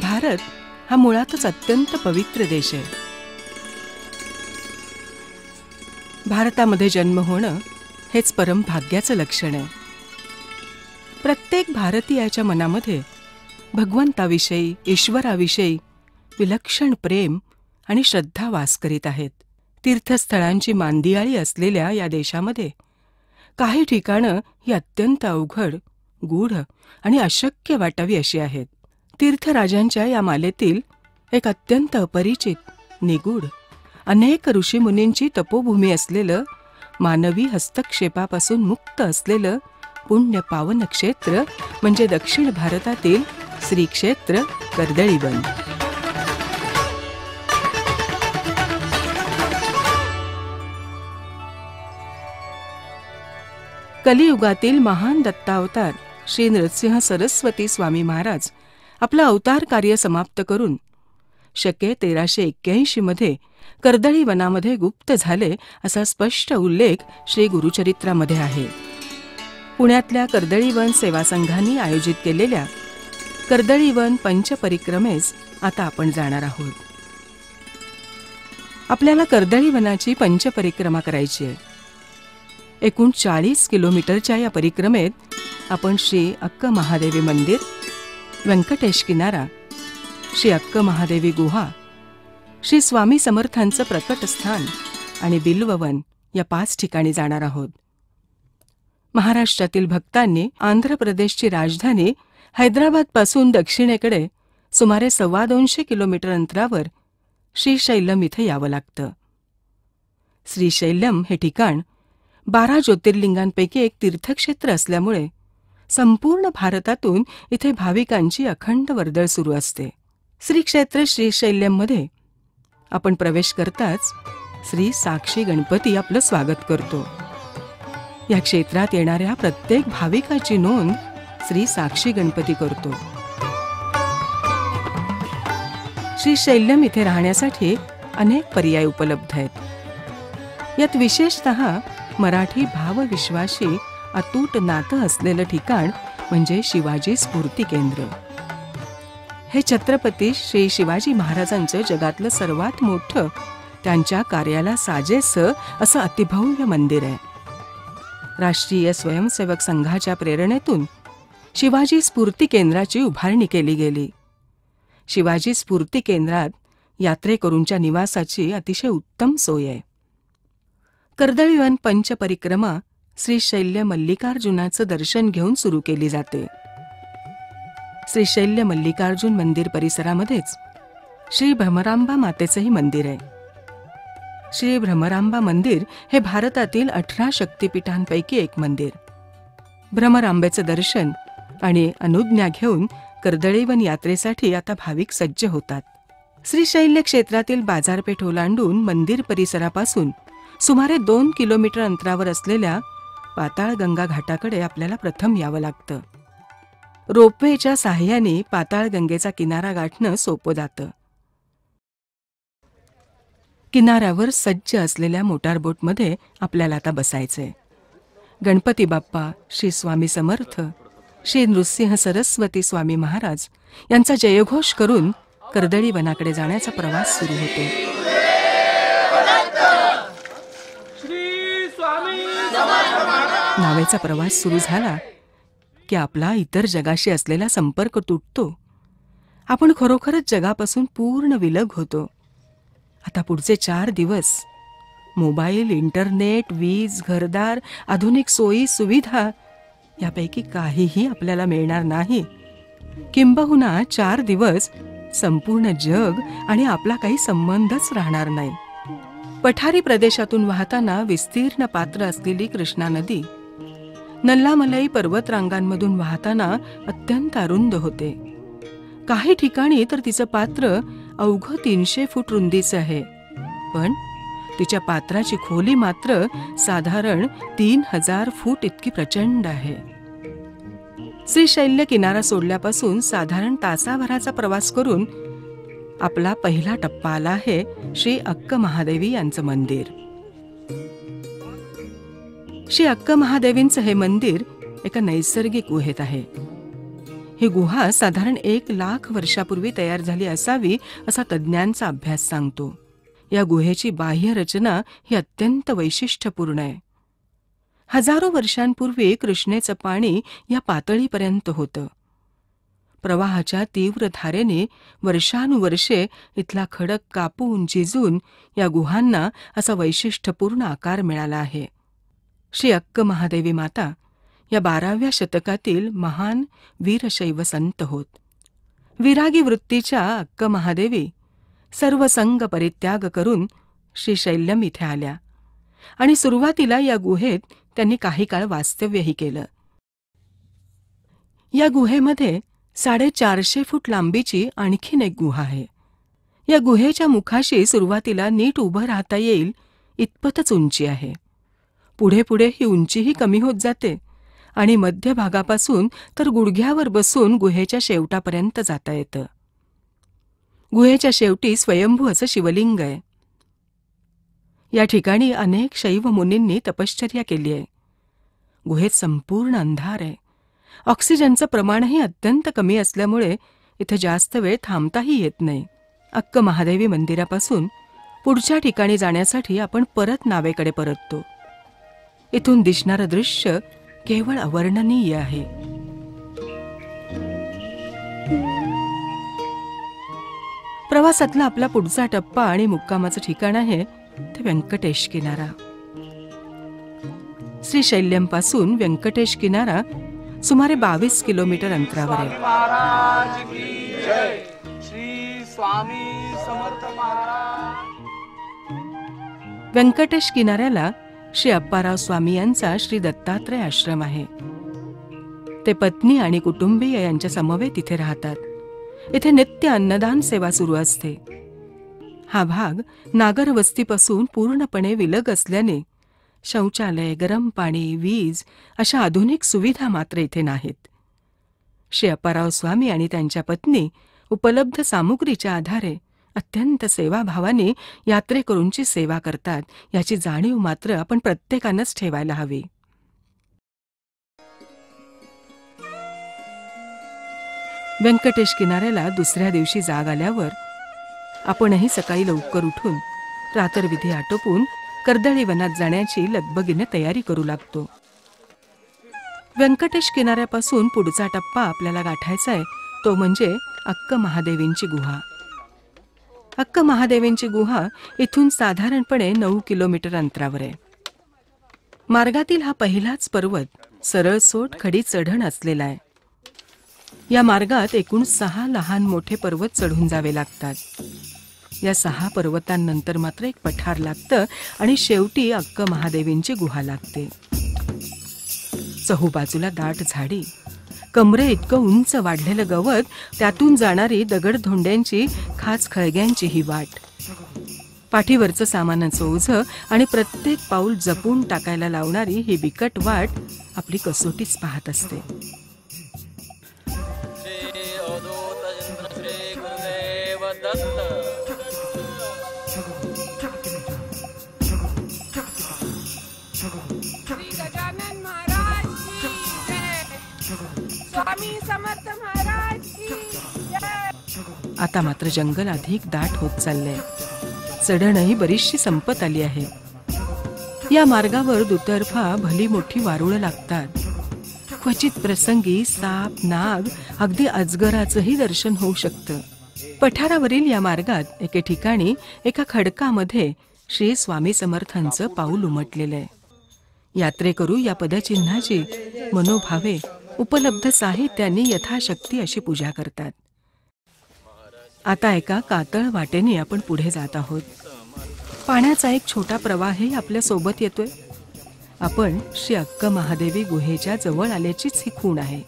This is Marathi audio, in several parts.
भारत हा मुळातच अत्यंत पवित्र देश आहे. भारतामध्ये जन्म होणं हेच परम भाग्याचं लक्षण आहे. प्रत्येक भारतीयाच्या मनामध्ये भगवंताविषयी, ईश्वराविषयी विलक्षण प्रेम आणि श्रद्धा वास करीत आहेत. तीर्थस्थळांची मांदियाळी असलेल्या या देशामध्ये काही ठिकाणं ही अत्यंत अवघड, गूढ आणि अशक्य वाटावी अशी आहेत. तीर्थराजांच्या या मालेतील एक अत्यंत अपरिचित, निगूढ, अनेक ऋषीमुनींची तपोभूमी असलेलं, मानवी हस्तक्षेपापासून मुक्त असलेलं पुण्य पावन क्षेत्र म्हणजे दक्षिण भारतातील श्री क्षेत्र कर्दळीवन. कलियुगातील महान दत्तावतार श्री नृसिंह सरस्वती स्वामी महाराज आपलं अवतार कार्य समाप्त करून शके 1381 मध्ये कर्दळी वनामध्ये गुप्त झाले असा स्पष्ट उल्लेख श्री गुरुचरित्रामध्ये आहे. पुण्यातल्या कर्दळीवन सेवा संघाने आयोजित केलेल्या कर्दळीवन पंचपरिक्रमेस आता आपण जाणार आहोत. आपल्याला कर्दळीवनाची पंचपरिक्रमा करायची आहे. एकूण 40 किलोमीटरच्या या परिक्रमेत आपण श्री अक्क महादेवी मंदिर, व्यंकटेश किनारा, श्री अक्क महादेवी गुहा, श्री स्वामी समर्थांचं प्रकटस्थान आणि बिल्ववन या 5 ठिकाणी जाणार आहोत. महाराष्ट्रातील भक्तांनी आंध्र प्रदेशची राजधानी हैदराबादपासून दक्षिणेकडे सुमारे 250 किलोमीटर अंतरावर श्रीशैल्यम इथे यावं लागतं. श्रीशैल्यम हे ठिकाण 12 ज्योतिर्लिंगांपैकी एक तीर्थक्षेत्र असल्यामुळे संपूर्ण भारतातून इथे भाविकांची अखंड वर्दळ सुरू असते. श्री क्षेत्र श्रीशैल्यममध्ये आपण प्रवेश करताच श्री साक्षी गणपती आपलं स्वागत करतो. या क्षेत्रात येणाऱ्या प्रत्येक भाविकाची नोंद श्री साक्षी गणपती करतो. श्रीशैल्यम इथे राहण्यासाठी अनेक पर्याय उपलब्ध आहेत. यात विशेषतः मराठी भावविश्वाशी अतूट नातं असलेलं ठिकाण म्हणजे शिवाजी स्फूर्ती केंद्र. हे छत्रपती श्री शिवाजी महाराजांचं जगातलं सर्वात मोठं, त्यांच्या कार्याला साजेसं असं अतिभव्य मंदिर आहे. राष्ट्रीय स्वयंसेवक संघाच्या प्रेरणेतून शिवाजी स्फूर्ती केंद्राची उभारणी केली गेली. शिवाजी स्फूर्ती केंद्रात यात्रेकरूंच्या निवासाची अतिशय उत्तम सोय आहे. कर्दळीवन पंचपरिक्रमा श्रीशैल्य मल्लिकार्जुनाचं दर्शन घेऊन सुरू केली जाते. श्रीशैल्य मल्लिकार्जुन मंदिर परिसरामध्येच श्री भ्रमरांबा मातेचंही मंदिर आहे. श्री भ्रमरांबा मंदिर हे भारतातील 18 शक्तिपीठांपैकी एक मंदिर. भ्रमरांबेचं दर्शन आणि अनुज्ञा घेऊन कर्दळीवन यात्रेसाठी आता भाविक सज्ज होतात. श्रीशैल्य क्षेत्रातील बाजारपेठ ओलांडून मंदिर परिसरापासून सुमारे 2 किलोमीटर अंतरावर असलेल्या पाताळगंगा घाटाकडे आपल्याला प्रथम यावं लागतं. रोपवेच्या साहाय्याने पाताळगंगेचा किनारा गाठणं सोपं जातं. किनाऱ्यावर सज्ज असलेल्या मोटारबोटमध्ये आपल्याला आता बसायचंय. गणपती बाप्पा, श्री स्वामी समर्थ, श्री नृसिंह सरस्वती स्वामी महाराज यांचा जयघोष करून कर्दळी वनाकडे जाण्याचा प्रवास सुरू होतो. नावेचा प्रवास सुरू झाला की आपला इतर जगाशी असलेला संपर्क तुटतो. आपण खरोखरच जगापासून पूर्ण विलग होतो. आता पुढचे 4 दिवस मोबाईल, इंटरनेट, वीज, घरदार, आधुनिक सोयी सुविधा यापैकी काहीही आपल्याला मिळणार नाही. किंबहुना 4 दिवस संपूर्ण जग आणि आपला काही संबंधच राहणार नाही. पठारी प्रदेशातून वाहताना विस्तीर्ण पात्र असलेली कृष्णा नदी नल्लामलई पर्वतरांगांमधून वाहताना अत्यंत अरुंद होते. काही ठिकाणी तर तिचं पात्र अवघं 300 फूट रुंदीचं आहे, पण तिच्या पात्राची खोली मात्र साधारण 3000 फूट इतकी प्रचंड आहे. श्रीशैल्य किनारा सोडल्यापासून साधारण तासाभराचा प्रवास करून आपला पहिला टप्पा आला आहे श्री अक्क महादेवी यांचं मंदिर. श्री अक्क महादेवींचं हे मंदिर एका नैसर्गिक गुहेत आहे. ही गुहा साधारण 1,00,000 वर्षापूर्वी तयार झाली असावी असा तज्ज्ञांचा अभ्यास सांगतो. या गुहेची बाह्य रचना ही अत्यंत वैशिष्ट्यपूर्ण आहे. हजारो वर्षांपूर्वी कृष्णेचं पाणी या पातळीपर्यंत होतं. प्रवाहाच्या तीव्र धारेने वर्षानुवर्षे इथला खडक कापून झिजून या गुहांना असा वैशिष्ट्यपूर्ण आकार मिळाला आहे. श्री अक्क महादेवी माता या 12व्या शतकातील महान वीरशैव संत होत. विरागी वृत्तीच्या अक्क महादेवी सर्व संग परित्याग करून श्रीशैल्यम इथे आल्या आणि सुरुवातीला या गुहेत त्यांनी काही काळ वास्तव्यही केलं. या गुहेमध्ये 450 फूट लांबीची आणखीन एक गुहा आहे. या गुहेच्या मुखाशी सुरुवातीला नीट उभं राहता येईल इतपतच उंची आहे. पुढे पुढे ही उंचीही कमी होत जाते आणि मध्यभागापासून तर गुडघ्यावर बसून गुहेच्या शेवटापर्यंत जाता येतं. गुहेच्या शेवटी स्वयंभू असं शिवलिंग आहे. या ठिकाणी अनेक शैव मुनींनी तपश्चर्या केली आहे. गुहेत संपूर्ण अंधार आहे. ऑक्सिजनचं प्रमाणही अत्यंत कमी असल्यामुळे इथे जास्त वेळ थांबताही येत नाही. अक्क महादेवी मंदिरापासून पुढच्या ठिकाणी जाण्यासाठी आपण परत नावेकडे परततो. इथून दिसणारं दृश्य केवळ अवर्णनीय आहे. प्रवासातला आपला पुढचा टप्पा आणि मुक्कामाचं ठिकाण आहे ते व्यंकटेश किनारा. श्रीशैल्यम पासून व्यंकटेश किनारा सुमारे 22 किलोमीटर अंतरावर आहे. व्यंकटेश किनाऱ्याला श्री अप्पाराव स्वामी यांचा श्री दत्तात्रय आश्रम आहे. ते पत्नी आणि कुटुंबीय यांच्या समवेत इथे राहतात. इथे नित्य अन्नदान सेवा सुरू असते. हा भाग नागर वस्तीपासून पूर्णपणे विलग असल्याने शौचालय, गरम पाणी, वीज अशा आधुनिक सुविधा मात्र इथे नाहीत. श्री अप्पाराव स्वामी आणि त्यांच्या पत्नी उपलब्ध सामुग्रीच्या आधारे अत्यंत सेवाभावाने यात्रेकरूंची सेवा करतात. याची जाणीव मात्र आपण प्रत्येकानंच ठेवायला हवी. व्यंकटेश किनाऱ्याला दुसऱ्या दिवशी जाग आल्यावर आपणही सकाळी लवकर उठून प्रातर्विधी आटोपून कर्दळी वनात जाण्याची लगबगीने तयारी करू लागतो. व्यंकटेश किनाऱ्यापासून पुढचा टप्पा आपल्याला गाठायचा आहे तो म्हणजे अक्क महादेवींची गुहा. अक्क महादेवींची गुहा इथून साधारणपणे 9 किलोमीटर अंतरावर आहे. मार्गातील हा पहिलाच पर्वत सरळसोट खडी चढण असलेला आहे. या मार्गात एकूण 6 लहान मोठे पर्वत चढून जावे लागतात. या 6 पर्वतांनंतर मात्र एक पठार लागतं आणि शेवटी अक्क महादेवींची गुहा लागते. चहूबाजूला दाट झाडी, कमरे इतकं उंच वाढलेलं गवत, त्यातून जाणारी दगडधोंड्यांची खाच खळग्यांची ही वाट, पाठीवरचं सामानाचं ओझं आणि प्रत्येक पाऊल जपून टाकायला लावणारी ही बिकट वाट आपली कसोटीच पाहत असते. आता मात्र जंगल अधिक दाट होत चाललंय. चढणही बरीचशी संपत आली आहे. या मार्गावर दुतर्फा भली मोठी वारुळं लागतात. क्वचित प्रसंगी साप, नाग, अगदी अजगराचंही दर्शन होऊ शकतं. पठारावरील या मार्गात एके ठिकाणी एका खडकामध्ये श्री स्वामी समर्थांचं पाऊल उमटलेलं आहे. यात्रेकरू या पदचिन्हाची मनोभावे उपलब्ध साहित्यांनी यथाशक्ती अशी पूजा करतात. आता एका कातळ वाटेने आपण पुढे जात आहोत. पाण्याचा एक छोटा प्रवाहही आपल्या सोबत येतोय. आपण श्री अक्क महादेवी गुहेच्या जवळ आल्याचीच ही खूण आहे.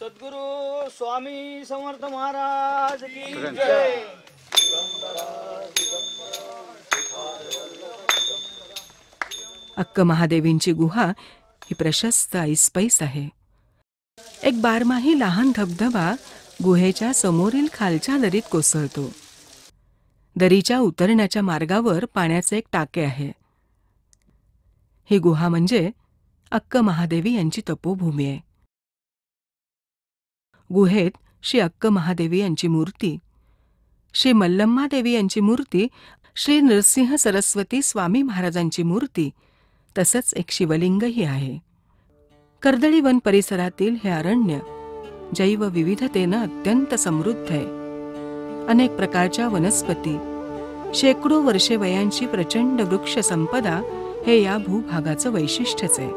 सद्गुरु स्वामी समर्थ महाराज की जय. अक्क महादेवींची गुहा ही प्रशस्त ऐसपैस आहे. एक बारमाही लहान धबधबा गुहेच्या समोरील खालच्या दरीत कोसळतो. दरीच्या उतरण्याच्या मार्गावर पाण्याचे एक टाके आहे. ही गुहा म्हणजे अक्क महादेवी यांची तपोभूमी आहे. गुहेत श्री अक्क महादेवी यांची मूर्ती, श्री मल्लम्मा देवी यांची मूर्ती, श्री नरसिंह सरस्वती स्वामी महाराजांची मूर्ती, तसंच एक शिवलिंगही आहे. कर्दळी वन परिसरातील हे अरण्य जैवविविधतेनं अत्यंत समृद्ध आहे. अनेक प्रकारच्या वनस्पती, शेकडो वर्षे वयांची प्रचंड वृक्ष संपदा हे या भूभागाचं वैशिष्ट्यच आहे.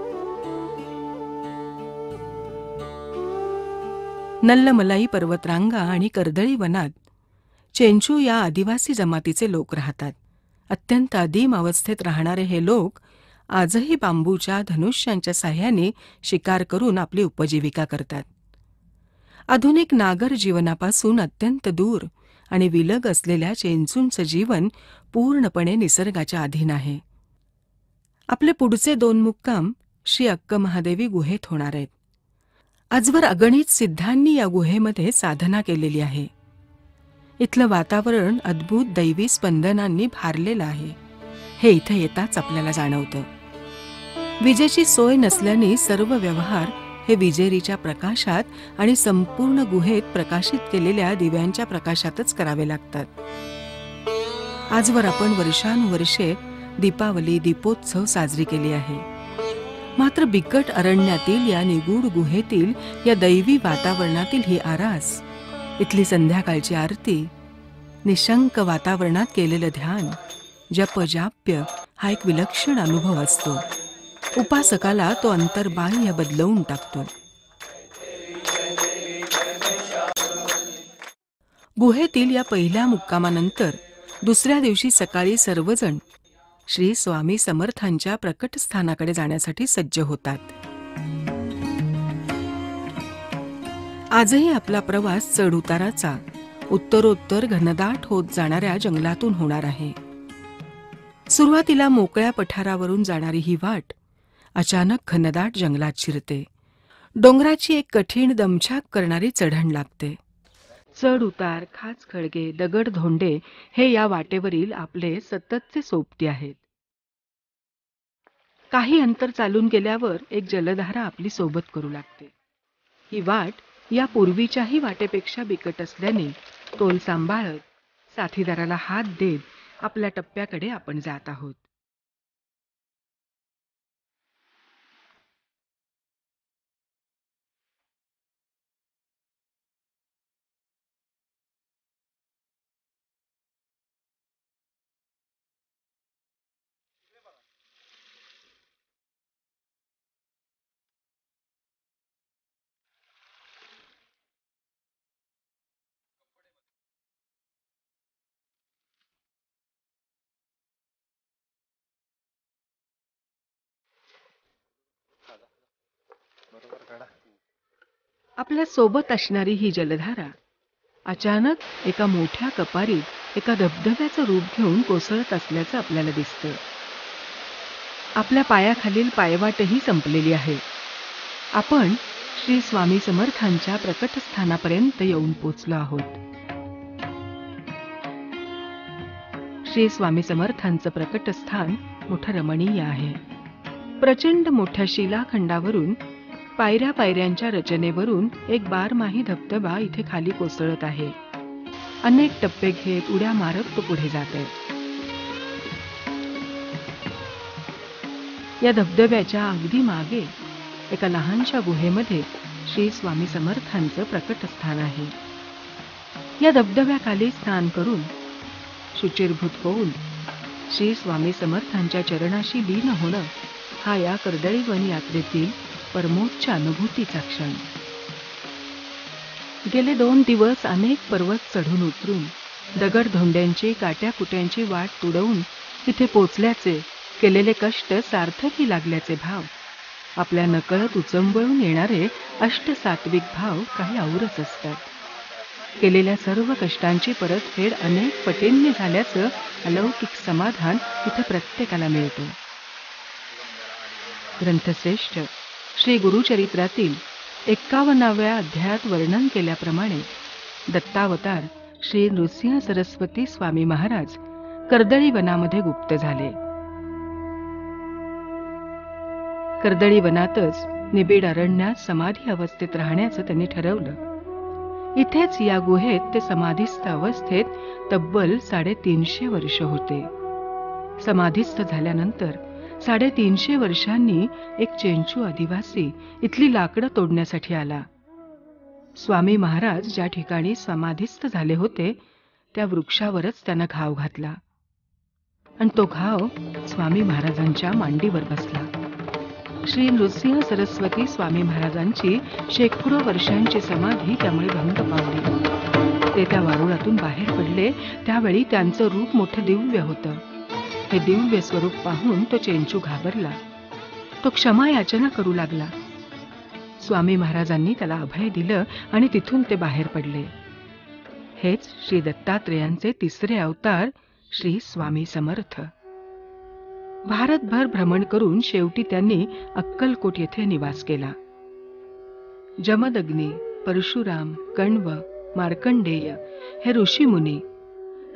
नल्लमलाई पर्वतरांगा आणि कर्दळी वनात चेंचू या आदिवासी जमातीचे लोक राहतात. अत्यंत अदीम अवस्थेत राहणारे हे लोक आजही बांबूच्या धनुष्यांच्या साह्याने शिकार करून आपली उपजीविका करतात. आधुनिक नागर जीवनापासून अत्यंत दूर आणि विलग असलेल्या चेंचूंचं जीवन पूर्णपणे निसर्गाच्या अधीन आहे. आपले पुढचे 2 मुक्काम श्री अक्क महादेवी गुहेत होणार आहेत. आजवर अगणित सिद्धांनी या गुहेमध्ये साधना केलेली आहे. इथलं वातावरण अद्भुत दैवी स्पंदनांनी भारलेलं आहे, हे इथे येताच आपल्याला जाणवतं. विजेची सोय नसल्याने सर्व व्यवहार हे विजेरीच्या प्रकाशात आणि संपूर्ण गुहेत प्रकाशित केलेल्या दिव्यांच्या प्रकाशातच करावे लागतात. आजवर आपण वर्षानुवर्षे दीपावली, दीपोत्सव साजरी केली आहे. मात्र बिकट अरण्यातील या निगूढ गुहेतील या दैवी वातावरणातील ही आरास, इथली संध्याकाळची आरती, निशंक वातावरणात केलेलं ध्यान, जपजाप्य हा एक विलक्षण अनुभव असतो. उपासकाला तो अंतर्बाह्य बदलवून टाकतो. गुहेतील या पहिल्या मुक्कामानंतर दुसऱ्या दिवशी सकाळी सर्वजण श्री स्वामी समर्थांच्या प्रकटस्थानाकडे जाण्यासाठी सज्ज होतात. आजही आपला प्रवास चढउताराचा, उत्तरोत्तर घनदाट होत जाणाऱ्या जंगलातून होणार आहे. सुरुवातीला मोकळ्या पठारावरून जाणारी ही वाट अचानक घनदाट जंगलात शिरते. डोंगराची एक कठीण दमछाक करणारी चढण लागते. चढ उतार, खाच खळगे, दगड धोंडे हे या वाटेवरील आपले सततचे सोबती आहेत. काही अंतर चालून गेल्यावर एक जलधारा आपली सोबत करू लागते. ही वाट या पूर्वीच्याही वाटेपेक्षा बिकट असल्याने तोल सांभाळत, साथीदाराला हात देत आपल्या टप्प्याकडे आपण जात आहोत. आपल्या सोबत असणारी ही जलधारा अचानक एका मोठ्या कपारीत एका धबधब्याचं रूप घेऊन कोसळत असल्याचं आपल्याला दिसतं. आपल्या पायाखालील पायवाटही संपलेली आहे. आपण श्री स्वामी समर्थांच्या प्रकटस्थानापर्यंत येऊन पोचलो आहोत. श्री स्वामी समर्थांचं प्रकटस्थान मोठं रमणीय आहे. प्रचंड मोठ्या शिलाखंडावरून, पायऱ्या पायऱ्यांच्या रचनेवरून एक बारमाही धबधबा इथे खाली कोसळत आहे. अनेक टप्पे घेत उड्या मारत तो पुढे जातोय. या धबधब्याच्या अगदी मागे एका लहानशा गुहेमध्ये श्री स्वामी समर्थांचं प्रकटस्थान आहे. या धबधब्याखाली स्नान करून, शुचिर्भूत होऊन श्री स्वामी समर्थांच्या चरणाशी लीन होणं हा या कर्दळीवन यात्रेतील परमोच्च अनुभूतीचा क्षण. गेले 2 दिवस अनेक पर्वत चढून उतरून, दगडधोंड्यांची, काट्याकुट्यांची वाट तुडवून इथे पोचल्याचे केलेले कष्ट सार्थकी लागल्याचे भाव, आपल्या नकळत उचंबळून येणारे अष्टसात्विक भाव काही औरच असतात. केलेल्या सर्व कष्टांची परतफेड अनेक पटींनी झाल्याचं अलौकिक समाधान इथे प्रत्येकाला मिळतं. ग्रंथश्रेष्ठ श्री गुरुचरित्रातील 51व्या अध्यायात वर्णन केल्याप्रमाणे दत्तावतार श्री नृसिंह सरस्वती स्वामी महाराज कर्दळी वनामध्ये गुप्त झाले. कर्दळी वनातच निबिड अरण्यात समाधी अवस्थेत राहण्याचं त्यांनी ठरवलं. इथेच या गुहेत ते समाधीस्थ अवस्थेत तब्बल 350 वर्ष होते. समाधीस्थ झाल्यानंतर 350 वर्षांनी एक चेंचू आदिवासी इथली लाकडं तोडण्यासाठी आला. स्वामी महाराज ज्या ठिकाणी समाधीस्थ झाले होते त्या वृक्षावरच त्यानं घाव घातला आणि तो घाव स्वामी महाराजांच्या मांडीवर बसला. श्री नृसिंह सरस्वती स्वामी महाराजांची शेकडो वर्षांची समाधी त्यामुळे भंग पावली. ते त्या वारुळातून बाहेर पडले त्यावेळी त्यांचं रूप मोठं दिव्य होतं. हे दिव्य स्वरूप पाहून तो चेंचू घाबरला. तो क्षमा याचना करू लागला. स्वामी महाराजांनी त्याला अभय दिलं आणि तिथून ते बाहेर पडले. हेच श्री दत्तात्रेयांचे तिसरे अवतार श्री स्वामी समर्थ. भारतभर भ्रमण करून शेवटी त्यांनी अक्कलकोट येथे निवास केला. जमदग्नी, परशुराम, कण्व, मार्कंडेय हे ऋषीमुनी,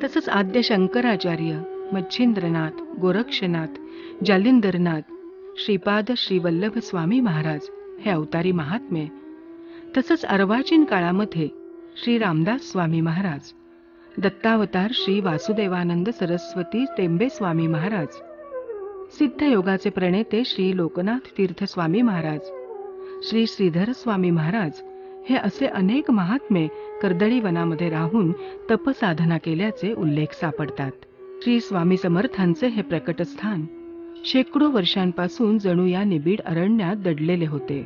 तसंच आद्य शंकराचार्य, मच्छिंद्रनाथ, गोरक्षनाथ, जालिंदरनाथ, श्रीपाद श्रीवल्लभ स्वामी महाराज हे अवतारी महात्मे, तसंच अर्वाचीन काळामध्ये श्री रामदास स्वामी महाराज, दत्तावतार श्री वासुदेवानंद सरस्वती टेंबे स्वामी महाराज, सिद्ध योगाचे प्रणेते श्री लोकनाथ तीर्थ स्वामी महाराज, श्री श्रीधर स्वामी महाराज हे असे अनेक महात्मे कर्दळी वनामध्ये राहून तपसाधना केल्याचे उल्लेख सापडतात. श्री स्वामी समर्थांचे हे प्रकटस्थान शेकडो वर्षांपासून जणू या निबिड अरण्यात दडलेले होते.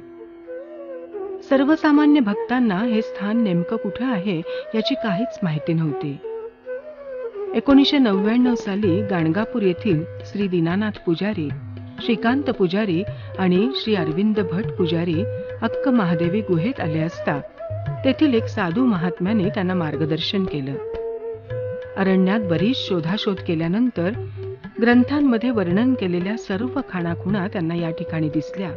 सर्वसामान्य भक्तांना हे स्थान नेमकं कुठे आहे याची काहीच माहिती नव्हती. 1999 साली गाणगापूर येथील श्री दीनानाथ पुजारी, श्रीकांत पुजारी आणि श्री अरविंद भट पुजारी अक्क महादेवी गुहेत आले असता तेथील एक साधू महात्म्याने त्यांना मार्गदर्शन केलं. अरण्यात बरीच शोधाशोध केल्यानंतर ग्रंथांमध्ये वर्णन केलेल्या सर्व खाणाखुणा त्यांना या ठिकाणी दिसल्या.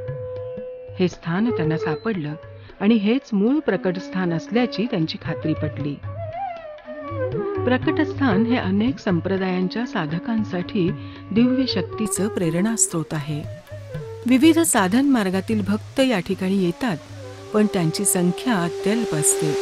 हे स्थान त्यांना सापडलं आणि हेच मूळ प्रकटस्थान असल्याची त्यांची खात्री पटली. प्रकटस्थान हे अनेक संप्रदायांच्या साधकांसाठी दिव्य शक्तीचं प्रेरणास्त्रोत आहे. विविध साधन मार्गातील भक्त या ठिकाणी येतात, पण त्यांची संख्या अत्यल्प असते.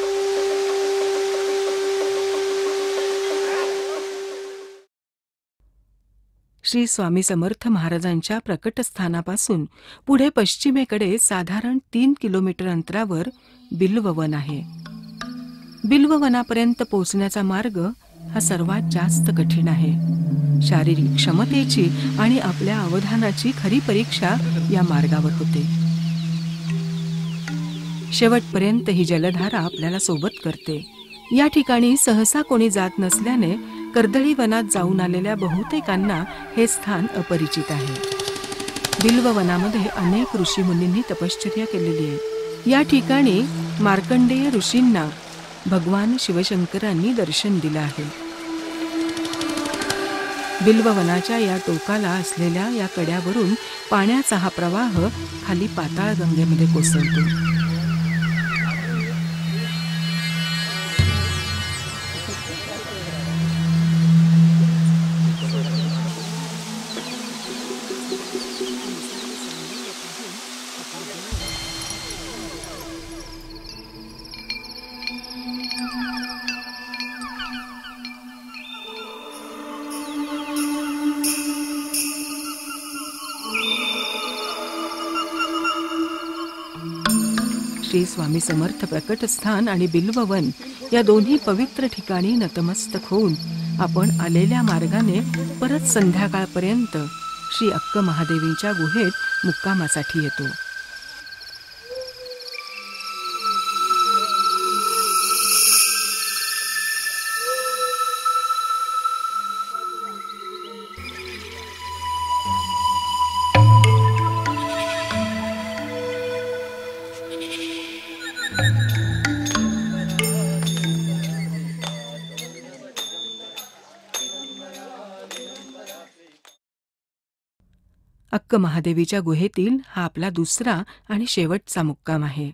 श्री स्वामी समर्थ महाराजांच्या प्रकटस्थानापासून पुढे पश्चिमेकडे साधारण 3 किलोमीटर अंतरावर बिल्ववन आहे. बिल्ववनापर्यंत पोहोचण्याचा मार्ग हा सर्वात जास्त कठीण आहे. शारीरिक क्षमतेची आणि आपल्या अवधानाची खरी परीक्षा या मार्गावर होते. शेवटपर्यंत ही जलधारा आपल्याला सोबत करते. या ठिकाणी सहसा कोणी जात नसल्याने कर्दळी वनात जाऊन आलेल्या बहुतेकांना हे स्थान अपरिचित आहे. बिल्ववनामध्ये अनेक ऋषीमुनींनी तपश्चर्या केलेली आहे. या ठिकाणी मार्कंडेय ऋषींना भगवान शिवशंकरांनी दर्शन दिलं आहे. बिल्ववनाच्या या टोकाला असलेल्या या कड्यावरून पाण्याचा हा प्रवाह खाली पाताळ गंगेमध्ये कोसळतो. श्री स्वामी समर्थ प्रकटस्थान आणि बिल्ववन या दोन्ही पवित्र ठिकाणी नतमस्तक होऊन आपण आलेल्या मार्गाने परत संध्याकाळपर्यंत श्री अक्क महादेवींच्या गुहेत मुक्कामासाठी येतो. अक्क महादेवीच्या गुहेतील हा आपला दुसरा आणि शेवटचा मुक्काम आहे.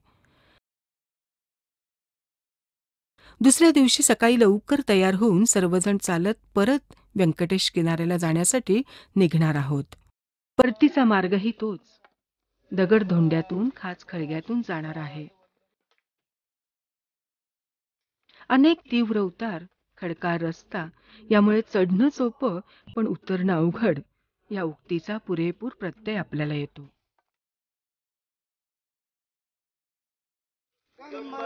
दुसऱ्या दिवशी सकाळी लवकर तयार होऊन सर्वजण चालत परत व्यंकटेश किनाऱ्याला जाण्यासाठी निघणार आहोत. परतीचा मार्गही तोच. दगडधोंड्यातून खाच खळग्यातून जाणार आहे. अनेक तीव्र उतार, खडकाळ रस्ता, यामुळे चढणं सोपं पण उतरणं अवघड, या उक्तीचा पुरेपूर प्रत्यय आपल्याला येतो.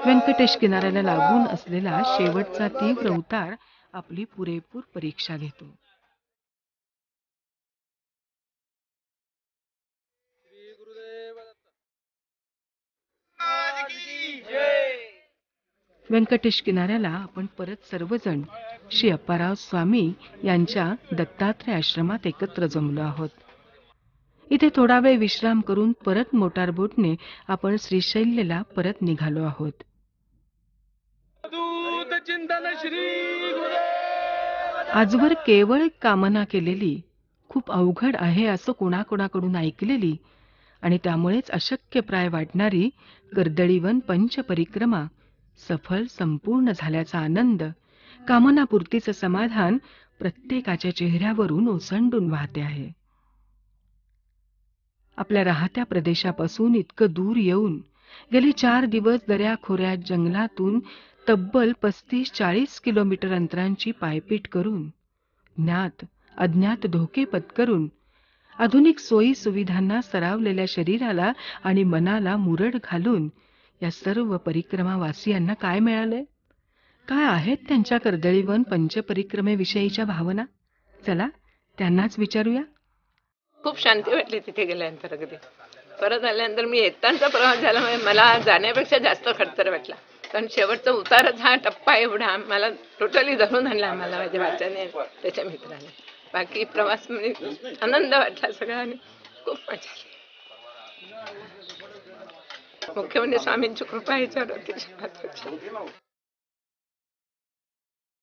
व्यंकटेश किनाऱ्याला लागून असलेला शेवटचा तीव्र उतार आपली पुरेपूर परीक्षा घेतो. व्यंकटेश किनाऱ्याला आपण परत सर्वजण श्री अप्पाराव स्वामी यांच्या दत्तात्रय आश्रमात एकत्र जमलो आहोत. इथे थोडा वेळ विश्राम करून परत मोटारबोटने आपण श्रीशैल्यला परत निघालो आहोत. आजवर केवळ कामना केलेली, खूप अवघड आहे असं कोणाकोणाकडून ऐकलेली आणि त्यामुळेच अशक्यप्राय वाटणारी कर्दळीवन पंचपरिक्रमा सफल संपूर्ण झाल्याचा आनंद, कामनापूर्तीचं समाधान प्रत्येकाच्या चेहऱ्यावरून ओसंडून वाहते आहे. आपल्या राहत्या प्रदेशापासून इतकं दूर येऊन गेले 4 दिवस दऱ्याखोऱ्यात जंगलातून तब्बल 35-40 किलोमीटर अंतरांची पायपीट करून, ज्ञात अज्ञात धोके पत्करून, आधुनिक सोयी सुविधांना सरावलेल्या शरीराला आणि मनाला मुरड घालून या सर्व परिक्रमावासियांना काय मिळालंय? काय आहेत त्यांच्या कर्दळीवन पंचपरिक्रमेविषयीच्या भावना? चला त्यांनाच विचारूया. खूप शांती वाटली तिथे गेल्यानंतर. अगदी परत आल्यानंतर मी येताना प्रवास झाल्यामुळे मला जाण्यापेक्षा जास्त खडतर वाटला, कारण शेवटचा उतारच हा टप्पा एवढा मला टोटली धरून आणला, मला माझ्या वाच्याने त्याच्या मित्राने. बाकी प्रवास म्हणजे आनंद वाटला सगळा आणि खूप मजा आली. मुख्य म्हणजे स्वामींची कृपा याच्यावर होती.